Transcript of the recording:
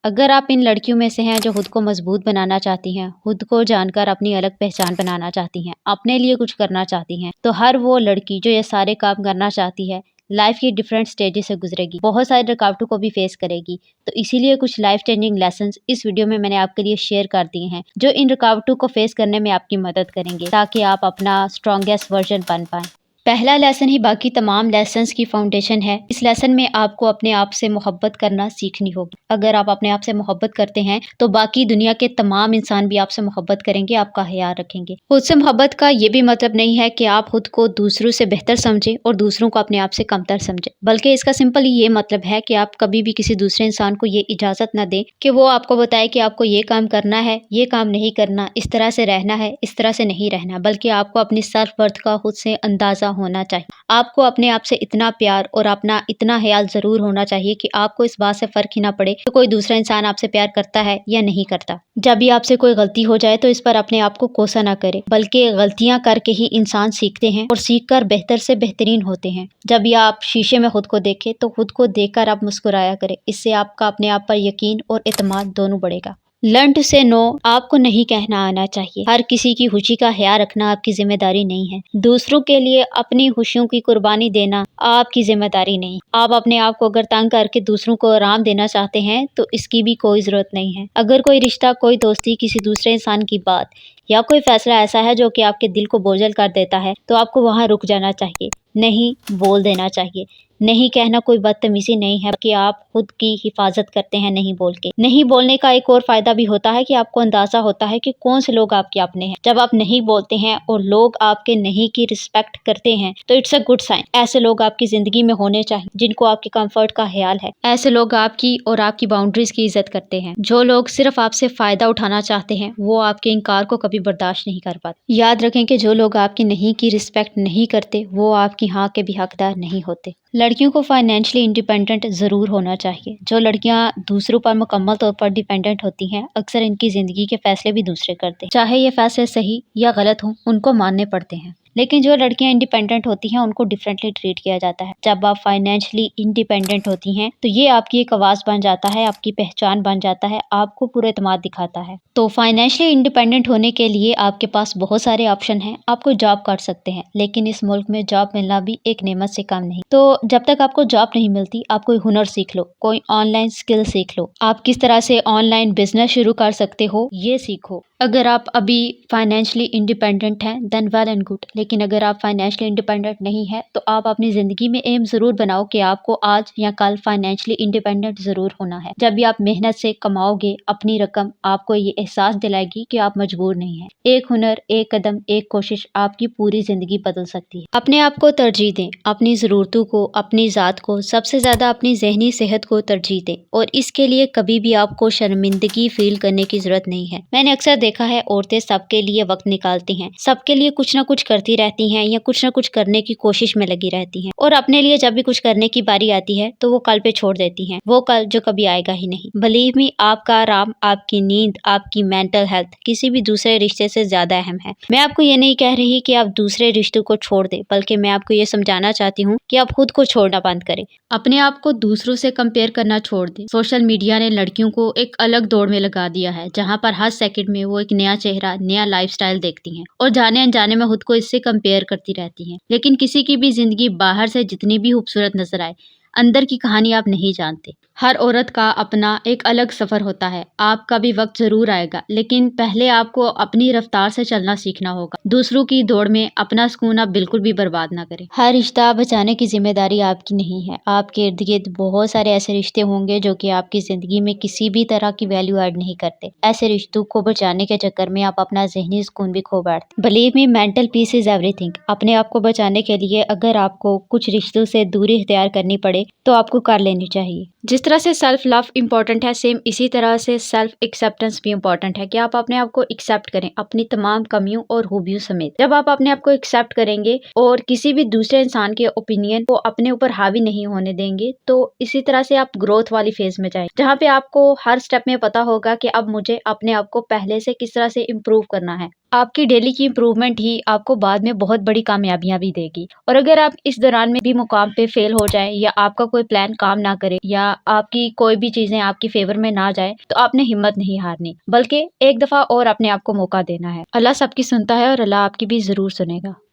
اگر آپ ان لڑکیوں میں سے ہیں جو خود کو مضبوط بنانا چاہتی ہیں، خود کو جان کر اپنی الگ پہچان بنانا چاہتی ہیں، اپنے لیے کچھ کرنا چاہتی ہیں، تو ہر وہ لڑکی جو یہ سارے کام کرنا چاہتی ہے لائف کی ڈیفرنٹ سٹیجز سے گزرے گی، بہت سارے رکاوٹوں کو بھی فیس کرے گی۔ تو اسی لیے کچھ لائف چینجنگ لیسنز اس ویڈیو میں نے آپ کے لیے شیئر کر دیے ہیں جو ان رکاوٹوں کو فیس کرنے میں آپ کی مدد کریں گے تاکہ آپ اپنا اسٹرانگیسٹ ورژن بن پائیں۔ پہلا لیسن ہی باقی تمام لیسنز کی فاؤنڈیشن ہے۔ اس لیسن میں آپ کو اپنے آپ سے محبت کرنا سیکھنی ہوگی۔ اگر آپ اپنے آپ سے محبت کرتے ہیں تو باقی دنیا کے تمام انسان بھی آپ سے محبت کریں گے، آپ کا خیال رکھیں گے۔ خود سے محبت کا یہ بھی مطلب نہیں ہے کہ آپ خود کو دوسروں سے بہتر سمجھیں اور دوسروں کو اپنے آپ سے کمتر سمجھیں، بلکہ اس کا سمپل یہ مطلب ہے کہ آپ کبھی بھی کسی دوسرے انسان کو یہ اجازت نہ دیں کہ وہ آپ کو بتائے کہ آپ کو یہ کام کرنا ہے، یہ کام نہیں کرنا، اس طرح سے رہنا ہے، اس طرح سے نہیں رہنا، بلکہ آپ کو اپنی سیلف ورتھ کا خود سے اندازہ ہونا چاہیے۔ آپ کو اپنے آپ سے اتنا پیار اور اپنا اتنا خیال ضرور ہونا چاہیے کہ آپ کو اس بات سے فرق ہی نہ پڑے کہ کوئی دوسرا انسان آپ سے پیار کرتا ہے یا نہیں کرتا۔ جب بھی آپ سے کوئی غلطی ہو جائے تو اس پر اپنے آپ کو کوسا نہ کرے، بلکہ غلطیاں کر کے ہی انسان سیکھتے ہیں اور سیکھ کر بہتر سے بہترین ہوتے ہیں۔ جب بھی آپ شیشے میں خود کو دیکھیں تو خود کو دیکھ کر آپ مسکرایا کریں، اس سے آپ کا اپنے آپ پر یقین اور اعتماد دونوں بڑھے گا۔ لرن ٹو سے نو، آپ کو نہیں کہنا آنا چاہیے۔ ہر کسی کی خوشی کا خیال رکھنا آپ کی ذمہ داری نہیں ہے۔ دوسروں کے لیے اپنی خوشیوں کی قربانی دینا آپ کی ذمہ داری نہیں۔ آپ اپنے آپ کو اگر تنگ کر کے دوسروں کو آرام دینا چاہتے ہیں تو اس کی بھی کوئی ضرورت نہیں ہے۔ اگر کوئی رشتہ، کوئی دوستی، کسی دوسرے انسان کی بات یا کوئی فیصلہ ایسا ہے جو کہ آپ کے دل کو بوجھل کر دیتا ہے تو آپ کو وہاں رک جانا چاہیے، نہیں بول دینا چاہیے۔ نہیں کہنا کوئی بدتمیزی نہیں ہے کہ آپ خود کی حفاظت کرتے ہیں نہیں بول کے۔ نہیں بولنے کا ایک اور فائدہ بھی ہوتا ہے کہ آپ کو اندازہ ہوتا ہے کہ کون سے لوگ آپ کے اپنے ہیں۔ جب آپ نہیں بولتے ہیں اور لوگ آپ کے نہیں کی رسپیکٹ کرتے ہیں تو اٹس اے گڈ سائن۔ ایسے لوگ آپ کی زندگی میں ہونے چاہیے جن کو آپ کے کمفرٹ کا خیال ہے۔ ایسے لوگ آپ کی اور آپ کی باؤنڈریز کی عزت کرتے ہیں۔ جو لوگ صرف آپ سے فائدہ اٹھانا چاہتے ہیں وہ آپ کے انکار کو کبھی برداشت نہیں کر پاتے۔ یاد رکھیں کہ جو لوگ آپ کی نہیں کی رسپیکٹ نہیں کرتے وہ آپ کی ہاں کے بھی حقدار نہیں ہوتے۔ لڑکیوں کو فائنینشلی انڈیپینڈنٹ ضرور ہونا چاہیے۔ جو لڑکیاں دوسروں پر مکمل طور پر ڈیپینڈنٹ ہوتی ہیں اکثر ان کی زندگی کے فیصلے بھی دوسرے کرتے ہیں، چاہے یہ فیصلے صحیح یا غلط ہوں ان کو ماننے پڑتے ہیں۔ لیکن جو لڑکیاں انڈیپینڈنٹ ہوتی ہیں ان کو ڈیفرنٹلی ٹریٹ کیا جاتا ہے۔ جب آپ فائنینشلی انڈیپینڈنٹ ہوتی ہیں تو یہ آپ کی ایک آواز بن جاتا ہے، آپ کی پہچان بن جاتا ہے، آپ کو پورا اعتماد دکھاتا ہے۔ تو فائنینشلی انڈیپینڈنٹ ہونے کے لیے آپ کے پاس بہت سارے آپشن ہیں۔ آپ کو جاب کر سکتے ہیں، لیکن اس ملک میں جاب ملنا بھی ایک نعمت سے کم نہیں۔ تو جب تک آپ کو جاب نہیں ملتی آپ کوئی ہنر سیکھ لو، کوئی آن لائن اسکل سیکھ لو۔ آپ کس طرح سے آن لائن بزنس شروع کر سکتے ہو یہ سیکھو۔ اگر آپ ابھی فائنینشلی انڈیپینڈنٹ ہیں دین ویل اینڈ گڈ، لیکن اگر آپ فائنینشلی انڈیپینڈنٹ نہیں ہے تو آپ اپنی زندگی میں ایم ضرور بناؤ کہ آپ کو آج یا کل فائنینشلی انڈیپینڈنٹ ضرور ہونا ہے۔ جب بھی آپ محنت سے کماؤ گے اپنی رقم، آپ کو یہ احساس دلائے گی کہ آپ مجبور نہیں ہیں۔ ایک ہنر، ایک قدم، ایک کوشش آپ کی پوری زندگی بدل سکتی ہے۔ اپنے آپ کو ترجیح دیں، اپنی ضرورتوں کو، اپنی ذات کو، سب سے زیادہ اپنی ذہنی صحت کو ترجیح دیں، اور اس کے لیے کبھی بھی آپ کو شرمندگی فیل کرنے کی ضرورت نہیں ہے۔ میں نے اکثر دیکھا ہے عورتیں سب کے لیے وقت نکالتی ہیں، سب کے لیے کچھ نہ کچھ کرتی رہتی ہیں یا کچھ نہ کچھ کرنے کی کوشش میں لگی رہتی ہیں، اور اپنے لیے جب بھی کچھ کرنے کی باری آتی ہے تو وہ کل پہ چھوڑ دیتی ہیں، وہ کل جو کبھی آئے گا ہی نہیں۔ بلیو می، آپ کا آرام، آپ کی نیند، آپ کی مینٹل ہیلتھ کسی بھی دوسرے رشتے سے زیادہ اہم ہے۔ میں آپ کو یہ نہیں کہہ رہی کہ آپ دوسرے رشتوں کو چھوڑ دیں، بلکہ میں آپ کو یہ سمجھانا چاہتی ہوں کہ آپ خود کو چھوڑنا بند کریں، اپنے آپ کو دوسروں سے کمپیئر کرنا چھوڑ دیں۔ سوشل میڈیا نے لڑکیوں کو ایک الگ دوڑ میں لگا دیا ہے جہاں پر ہر سیکنڈ میں وہ ایک نیا چہرہ، نیا لائف سٹائل دیکھتی ہیں اور جانے انجانے میں خود کو اس سے کمپیئر کرتی رہتی ہیں۔ لیکن کسی کی بھی زندگی باہر سے جتنی بھی خوبصورت نظر آئے، اندر کی کہانی آپ نہیں جانتے۔ ہر عورت کا اپنا ایک الگ سفر ہوتا ہے، آپ کا بھی وقت ضرور آئے گا، لیکن پہلے آپ کو اپنی رفتار سے چلنا سیکھنا ہوگا۔ دوسروں کی دوڑ میں اپنا سکون آپ بالکل بھی برباد نہ کریں۔ ہر رشتہ بچانے کی ذمہ داری آپ کی نہیں ہے۔ آپ کے ارد گرد بہت سارے ایسے رشتے ہوں گے جو کہ آپ کی زندگی میں کسی بھی طرح کی ویلیو ایڈ نہیں کرتے۔ ایسے رشتوں کو بچانے کے چکر میں آپ اپنا ذہنی سکون بھی کھو بیٹھتے۔ Believe me, mental peace is every thing. اپنے آپ کو بچانے کے لیے اگر آپ کو کچھ رشتوں سے دوری اختیار کرنی پڑے تو آپ کو کر لینی چاہیے۔ جس طرح سے سیلف لو امپورٹنٹ ہے، سیم اسی طرح سے سیلف ایکسیپٹنس بھی امپورٹنٹ ہے کہ آپ اپنے آپ کو ایکسیپٹ کریں اپنی تمام کمیوں اور خوبیوں سمیت۔ جب آپ اپنے آپ کو ایکسیپٹ کریں گے اور کسی بھی دوسرے انسان کے اوپینین کو اپنے اوپر حاوی نہیں ہونے دیں گے تو اسی طرح سے آپ گروتھ والی فیز میں جائیں جہاں پہ آپ کو ہر سٹیپ میں پتا ہوگا کہ اب مجھے اپنے آپ کو پہلے سے کس طرح سے امپروو کرنا ہے۔ آپ کی ڈیلی کی امپروومنٹ ہی آپ کو بعد میں بہت بڑی کامیابیاں بھی دے گی۔ اور اگر آپ اس دوران میں بھی مقام پہ فیل ہو جائیں یا آپ کا کوئی پلان کام نہ کرے یا آپ کی کوئی بھی چیزیں آپ کی فیور میں نہ جائے تو آپ نے ہمت نہیں ہارنی، بلکہ ایک دفعہ اور اپنے آپ کو موقع دینا ہے۔ اللہ سب کی سنتا ہے اور اللہ آپ کی بھی ضرور سنے گا۔